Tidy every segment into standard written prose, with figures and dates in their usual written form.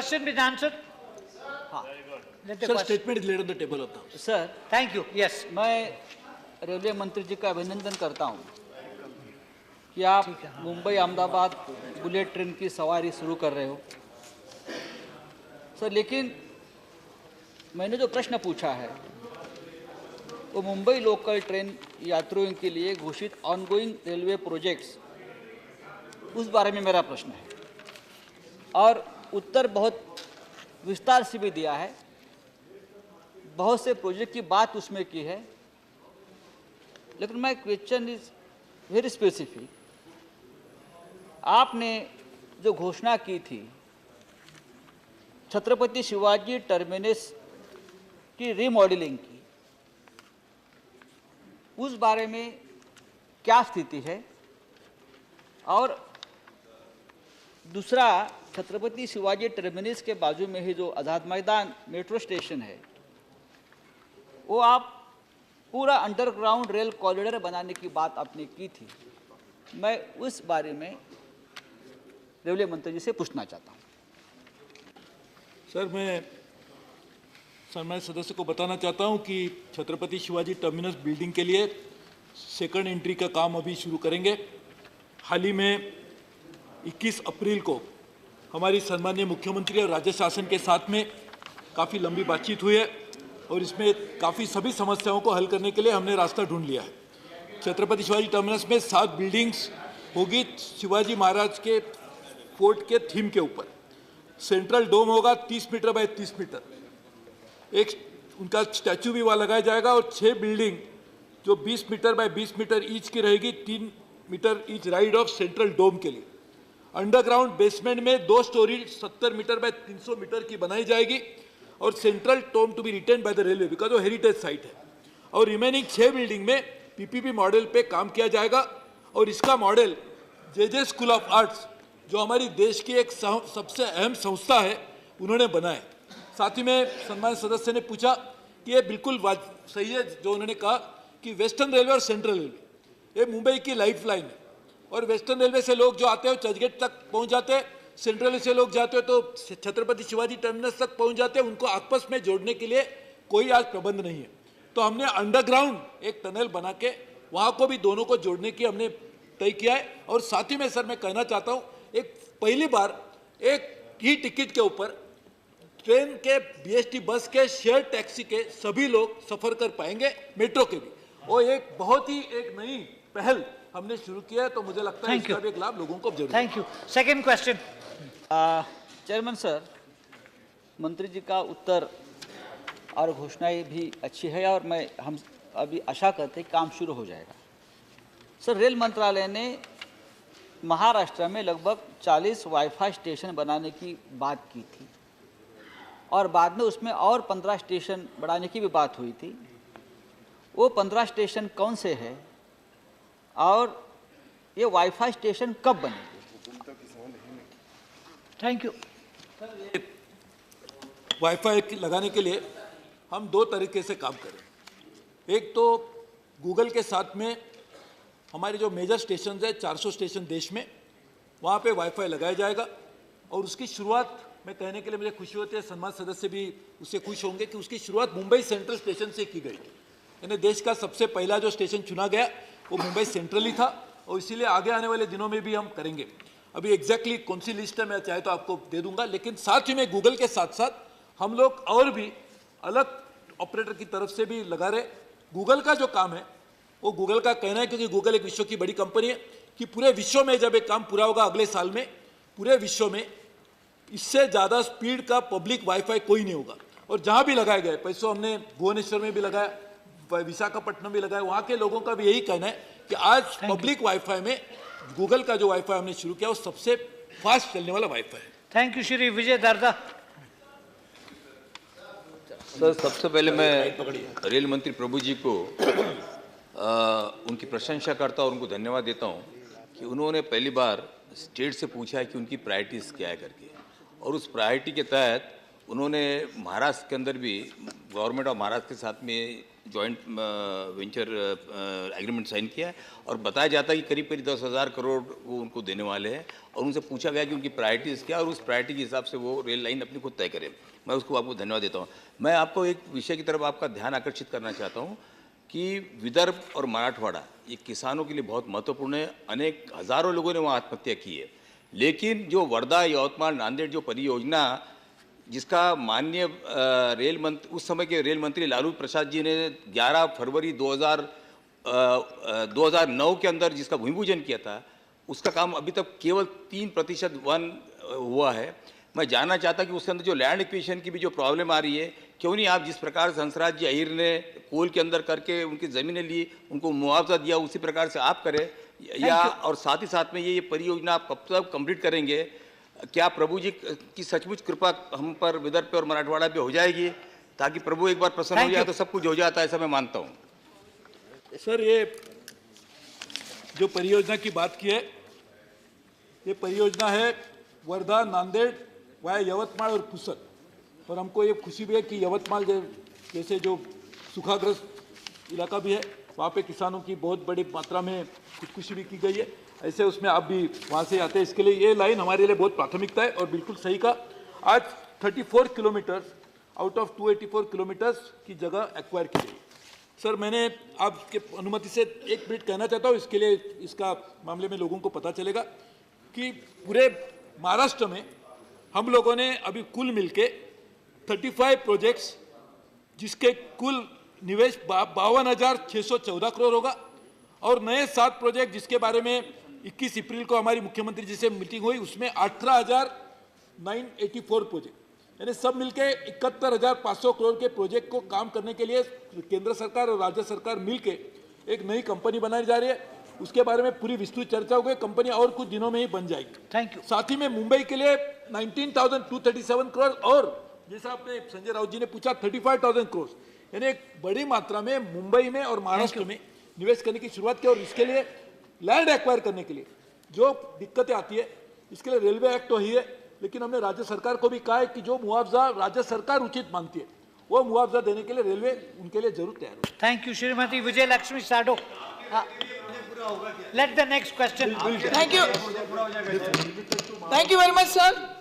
question been answered? Let the Sir, question- statement is laid on the table of the House. Sir, Thank you. Yes. मैं railway मंत्री जी का अभिनंदन करता हूं कि आप मुंबई अहमदाबाद बुलेट ट्रेन की सवारी शुरू कर रहे हो सर, लेकिन मैंने जो प्रश्न पूछा है वो मुंबई लोकल ट्रेन यात्रियों के लिए घोषित ऑनगोइंग रेलवे प्रोजेक्ट्स, उस बारे में मेरा प्रश्न है और उत्तर बहुत विस्तार से भी दिया है, बहुत से प्रोजेक्ट की बात उसमें की है, लेकिन my question is very specific. आपने जो घोषणा की थी छत्रपति शिवाजी टर्मिनस की रीमॉडलिंग की, उस बारे में क्या स्थिति है? और दूसरा, छत्रपति शिवाजी टर्मिनस के बाजू में ही जो आज़ाद मैदान मेट्रो स्टेशन है, वो आप पूरा अंडरग्राउंड रेल कॉरिडोर बनाने की बात आपने की थी। मैं उस बारे में रेलवे मंत्री जी से पूछना चाहता हूँ। सर, मैं सम्मानित सदस्य को बताना चाहता हूं कि छत्रपति शिवाजी टर्मिनस बिल्डिंग के लिए सेकंड एंट्री का काम अभी शुरू करेंगे। हाल ही में 21 अप्रैल को हमारी सम्माननीय मुख्यमंत्री और राज्य शासन के साथ में काफ़ी लंबी बातचीत हुई है और इसमें काफ़ी सभी समस्याओं को हल करने के लिए हमने रास्ता ढूंढ लिया है। छत्रपति शिवाजी टर्मिनस में 7 बिल्डिंग्स होगी शिवाजी महाराज के फोर्ट के थीम के ऊपर। सेंट्रल डोम होगा 30 मीटर बाय 30 मीटर, एक उनका स्टैचू भी वहाँ लगाया जाएगा और 6 बिल्डिंग जो 20 मीटर बाय 20 मीटर ईच की रहेगी, 3 metre each ride of central dome के लिए। अंडरग्राउंड बेसमेंट में 2 स्टोरी 70 मीटर बाय 300 मीटर की बनाई जाएगी और central dome to be retained by the railway because वो हेरिटेज साइट है। और रिमेनिंग 6 बिल्डिंग में पीपीपी मॉडल पे काम किया जाएगा और इसका model J school of arts, जो हमारी देश की एक सबसे अहम संस्था है, उन्होंने बनाया। साथ ही में सम्मानित सदस्य ने पूछा कि ये बिल्कुल सही है जो उन्होंने कहा कि वेस्टर्न रेलवे और सेंट्रल रेलवे ये मुंबई की लाइफ लाइन है और वेस्टर्न रेलवे से लोग जो आते हैं चर्चगेट तक पहुंच जाते हैं, सेंट्रल से लोग जाते हैं तो छत्रपति शिवाजी टर्मिनस तक पहुंच जाते हैं। उनको आपस में जोड़ने के लिए कोई आज प्रबंध नहीं है, तो हमने अंडरग्राउंड एक टनल बना के वहाँ को भी दोनों को जोड़ने की हमने तय किया है। और साथ ही में सर मैं कहना चाहता हूँ, एक पहली बार एक ही टिकट के ऊपर ट्रेन के बीएसटी बस के शेयर टैक्सी के सभी लोग सफर कर पाएंगे, मेट्रो के भी। और एक बहुत ही एक नई पहल हमने शुरू किया है, तो मुझे लगता है इसका भी एक लाभ लोगों को जरूर। Thank you. Second question. Chairman sir, मंत्री जी का उत्तर और घोषणाएं भी अच्छी है और हम अभी आशा करते हैं काम शुरू हो जाएगा। सर, रेल मंत्रालय ने महाराष्ट्र में लगभग 40 वाईफाई स्टेशन बनाने की बात की थी और बाद में उसमें और 15 स्टेशन बढ़ाने की भी बात हुई थी। वो 15 स्टेशन कौन से हैं और ये वाईफाई स्टेशन कब बनेंगे? Thank you. वाईफाई लगाने के लिए हम 2 तरीके से काम करें। एक तो गूगल के साथ में हमारे जो मेजर स्टेशन है 400 स्टेशन देश में, वहाँ पे वाईफाई लगाया जाएगा और उसकी शुरुआत मैं कहने के लिए मुझे खुशी होती है, सम्मानित सदस्य भी उससे खुश होंगे कि उसकी शुरुआत मुंबई सेंट्रल स्टेशन से की गई। यानी देश का सबसे पहला जो स्टेशन चुना गया वो मुंबई सेंट्रल ही था और इसीलिए आगे आने वाले दिनों में भी हम करेंगे। अभी एग्जैक्टली कौन सी लिस्ट है मैं चाहे तो आपको दे दूंगा, लेकिन साथ ही में गूगल के साथ साथ हम लोग और भी अलग ऑपरेटर की तरफ से भी लगा रहे। गूगल का जो काम है वो गूगल का कहना है, क्योंकि गूगल एक विश्व की बड़ी कंपनी है, कि पूरे विश्व में जब एक काम पूरा होगा अगले साल में, पूरे विश्व में इससे ज़्यादा स्पीड का पब्लिक वाईफाई कोई नहीं होगा। और जहाँ भी लगाए गए पैसों, हमने भुवनेश्वर में भी लगाया, विशाखापट्टनम भी लगाया, वहाँ के लोगों का भी यही कहना है कि आज पब्लिक वाईफाई में गूगल का जो वाईफाई हमने शुरू किया वो सबसे फास्ट चलने वाला वाईफाई है। Thank you, Shri Vijay Darda. Sir, सबसे पहले मैं रेल मंत्री प्रभु जी को उनकी प्रशंसा करता हूँ और उनको धन्यवाद देता हूँ कि उन्होंने पहली बार स्टेट से पूछा है कि उनकी प्रायोरिटीज़ क्या है करके, और उस प्रायोरिटी के तहत उन्होंने महाराष्ट्र के अंदर भी गवर्नमेंट ऑफ महाराष्ट्र के साथ में जॉइंट वेंचर एग्रीमेंट साइन किया है और बताया जाता है कि करीब करीब 10,000 करोड़ वो उनको देने वाले हैं और उनसे पूछा गया कि उनकी प्रायोरिटीज़ क्या और उस प्रायोरिटी के हिसाब से वो रेल लाइन अपनी खुद तय करें। मैं उसको आपको धन्यवाद देता हूँ। मैं आपको एक विषय की तरफ आपका ध्यान आकर्षित करना चाहता हूँ कि विदर्भ और मराठवाड़ा ये किसानों के लिए बहुत महत्वपूर्ण है। अनेक हज़ारों लोगों ने वहाँ आत्महत्या की है, लेकिन जो वर्धा, यवतमाल, नांदेड़ जो परियोजना जिसका माननीय रेल मंत्री, उस समय के रेल मंत्री लालू प्रसाद जी ने 11 फरवरी 2009 के अंदर जिसका भूमि पूजन किया था, उसका काम अभी तक केवल 3% हुआ है। मैं जानना चाहता कि उसके अंदर जो लैंड एक्विजिशन की भी जो प्रॉब्लम आ रही है, क्यों नहीं आप जिस प्रकार से हंसराज जी अहीर ने कोल के अंदर करके उनकी ज़मीनें ली, उनको मुआवजा दिया, उसी प्रकार से आप करें या और साथ ही साथ में ये परियोजना आप कब तक कंप्लीट करेंगे? क्या प्रभु जी की सचमुच कृपा हम पर, विदर्भ पे और मराठवाड़ा पे हो जाएगी, ताकि प्रभु एक बार प्रसन्न हो जाए तो सब कुछ हो जाता है, ऐसा मैं मानता हूँ। सर, ये जो परियोजना की बात की है, ये परियोजना है वर्धा, नांदेड़ वाया यवतमाल और पुसद। और हमको ये खुशी भी है कि यवतमाल जैसे जो सूखाग्रस्त इलाका भी है, वहाँ पे किसानों की बहुत बड़ी मात्रा में खुदकुशी भी की गई है। ऐसे उसमें आप भी वहाँ से आते हैं, इसके लिए ये लाइन हमारे लिए बहुत प्राथमिकता है। और बिल्कुल सही कहा, आज 34 किलोमीटर आउट ऑफ 284 किलोमीटर्स की जगह एक्वायर की गई। सर, मैंने आपके अनुमति से 1 मिनट कहना चाहता हूँ, इसके लिए इसका मामले में लोगों को पता चलेगा कि पूरे महाराष्ट्र में हम लोगों ने अभी कुल मिलके 35 प्रोजेक्ट्स जिसके कुल निवेश 52,614 करोड़ होगा और नए 7 प्रोजेक्ट जिसके बारे में 21 अप्रैल को हमारी मुख्यमंत्री जी से मीटिंग हुई, उसमें 18,984 प्रोजेक्ट, यानी सब मिलके 71,500 करोड़ के प्रोजेक्ट को काम करने के लिए केंद्र सरकार और राज्य सरकार मिलके एक नई कंपनी बनाई जा रही है। उसके बारे में पूरी विस्तृत चर्चा हो गई, कंपनी और कुछ दिनों में ही बन जाएगी। Thank you. साथ ही में मुंबई के लिए 19,237 करोड़ और जैसा आपने संजय राउत जी ने पूछा 35,000 करोड़, यानी एक बड़ी मात्रा में मुंबई में और महाराष्ट्र में निवेश करने की शुरुआत की। और इसके लिए लैंड एक्वायर करने के लिए जो दिक्कतें आती है, इसके लिए रेलवे एक्ट तो ही है, लेकिन हमने राज्य सरकार को भी कहा है कि जो मुआवजा राज्य सरकार उचित मानती है वो मुआवजा देने के लिए रेलवे उनके लिए जरूर तैयार है। Thank you Shrimati Vijay Lakshmi Sadho. Let the next question. Thank you very much sir.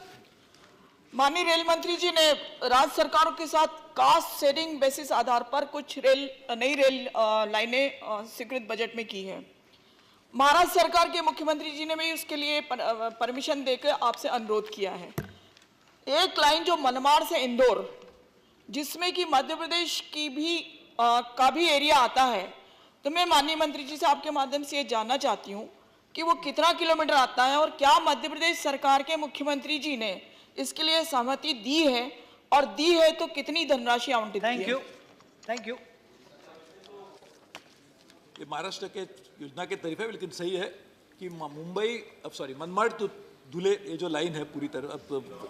माननीय रेल मंत्री जी ने राज्य सरकारों के साथ कास्ट शेडिंग बेसिस आधार पर कुछ नई रेल लाइनें स्वीकृत बजट में की है। महाराष्ट्र सरकार के मुख्यमंत्री जी ने भी उसके लिए परमिशन देकर आपसे अनुरोध किया है। एक लाइन जो मनमाड़ से इंदौर, जिसमें कि मध्य प्रदेश की भी का भी एरिया आता है, तो मैं माननीय मंत्री जी से आपके माध्यम से ये जानना चाहती हूँ कि वो कितना किलोमीटर आता है और क्या मध्य प्रदेश सरकार के मुख्यमंत्री जी ने इसके लिए सहमति दी है, और दी है तो कितनी धनराशि आवंटित की है? Thank you. Thank you. ये महाराष्ट्र के योजना के तरीके है, लेकिन सही है कि मनमाड़ तो धुले, ये जो लाइन है पूरी तरह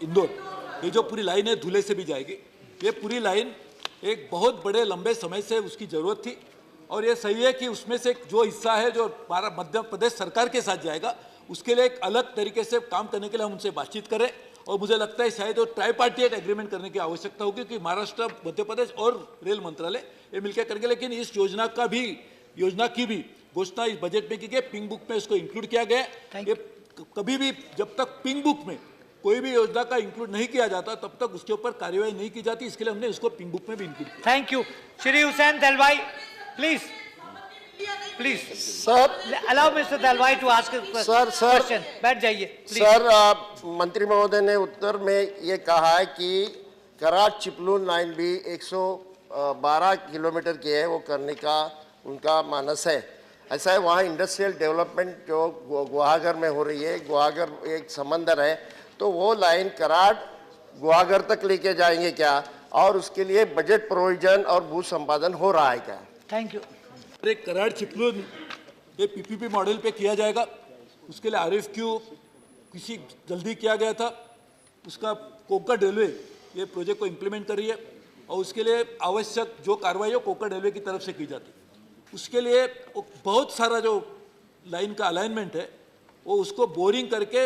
इंदौर, ये जो पूरी लाइन है धुले से भी जाएगी। ये पूरी लाइन एक बहुत बड़े लंबे समय से उसकी ज़रूरत थी और ये सही है कि उसमें से जो हिस्सा है जो मध्य प्रदेश सरकार के साथ जाएगा, उसके लिए एक अलग तरीके से काम करने के लिए हम उनसे बातचीत करें। और मुझे लगता है शायद वो ट्राईपार्टिएट एग्रीमेंट करने की आवश्यकता होगी कि महाराष्ट्र, मध्य प्रदेश और रेल मंत्रालय ये मिलकर करेंगे। लेकिन इस योजना की भी घोषणा इस बजट में की गई, पिंक बुक में इसको इंक्लूड किया गया। ये कभी भी जब तक पिंक बुक में कोई भी योजना का इंक्लूड नहीं किया जाता तब तक उसके ऊपर कार्यवाही नहीं की जाती, इसके लिए हमने इसको पिंक बुक में भी इंक्लूड किया। Thank you. Shri Hussain Dalwai, please sir, allow mister Dalwai to ask question. बैठ जाइए प्लीज। सर, मंत्री महोदय ने उत्तर में ये कहा है कि कराड़ चिपलून लाइन भी 112 किलोमीटर की है, वो करने का उनका मानस है। ऐसा है, वहाँ इंडस्ट्रियल डेवलपमेंट जो गुहागर में हो रही है, गुहागर एक समंदर है, तो वो लाइन कराड़ गुहागर तक लेके जाएंगे क्या, और उसके लिए बजट प्रोविजन और भू संपादन हो रहा है क्या? Thank you. कराड़ चिपलून ये पीपीपी मॉडल पे किया जाएगा, उसके लिए आरएफक्यू किसी जल्दी किया गया था, उसका कोंकण रेलवे ये प्रोजेक्ट को इम्प्लीमेंट कर रही है और उसके लिए आवश्यक जो कार्रवाई हो कोंकण रेलवे की तरफ से की जाती है। उसके लिए बहुत सारा जो लाइन का अलाइनमेंट है वो उसको बोरिंग करके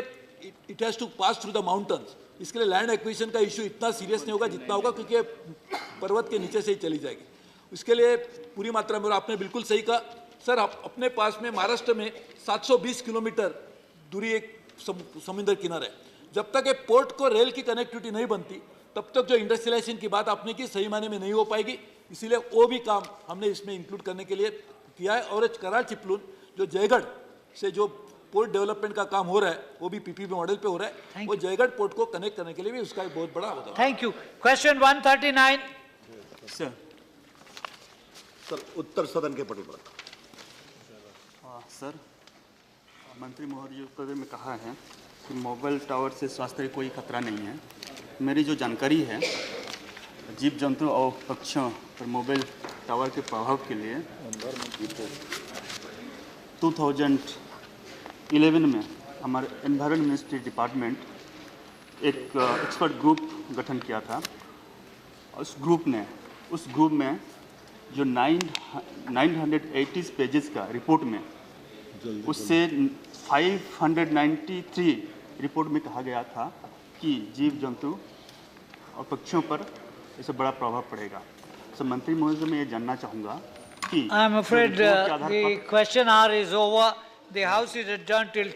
it has to pass through the mountains. इसके लिए लैंड एक्विजिशन का इशू इतना सीरियस नहीं होगा जितना होगा, क्योंकि पर्वत के नीचे से ही चली जाएगी। इसके लिए पूरी मात्रा में, और आपने बिल्कुल सही कहा सर, अपने पास में महाराष्ट्र में 720 किलोमीटर दूरी एक समुद्र किनारा है। जब तक ये पोर्ट को रेल की कनेक्टिविटी नहीं बनती तब तक जो इंडस्ट्रियलाइजेशन की बात आपने की सही मायने में नहीं हो पाएगी। इसीलिए वो भी काम हमने इसमें इंक्लूड करने के लिए किया है। और कराल चिपलून जो जयगढ़ से जो पोर्ट डेवलपमेंट का काम हो रहा है वो भी पीपीपी मॉडल पे हो रहा है, वो जयगढ़ पोर्ट को कनेक्ट करने के लिए भी उसका एक बहुत बड़ा अवदान। Thank you. क्वेश्चन 139 सर उत्तर सदन के पटल पर। सर, मंत्री महोदय में कहा है कि मोबाइल टावर से स्वास्थ्य को कोई खतरा नहीं है। मेरी जो जानकारी है, जीव जंतु और पक्षियों पर मोबाइल टावर के प्रभाव के लिए 2011 में हमारे एनवायरनमेंट मिनिस्ट्री डिपार्टमेंट एक एक्सपर्ट ग्रुप गठन किया था। उस ग्रुप में जो 980 पेजेस का रिपोर्ट में, उससे 593 रिपोर्ट में कहा गया था कि जीव जंतु और पक्षियों पर इससे बड़ा प्रभाव पड़ेगा। तो मंत्री महोदय मैं ये जानना चाहूँगा कि I'm afraid the question hour is over. The House is adjourned till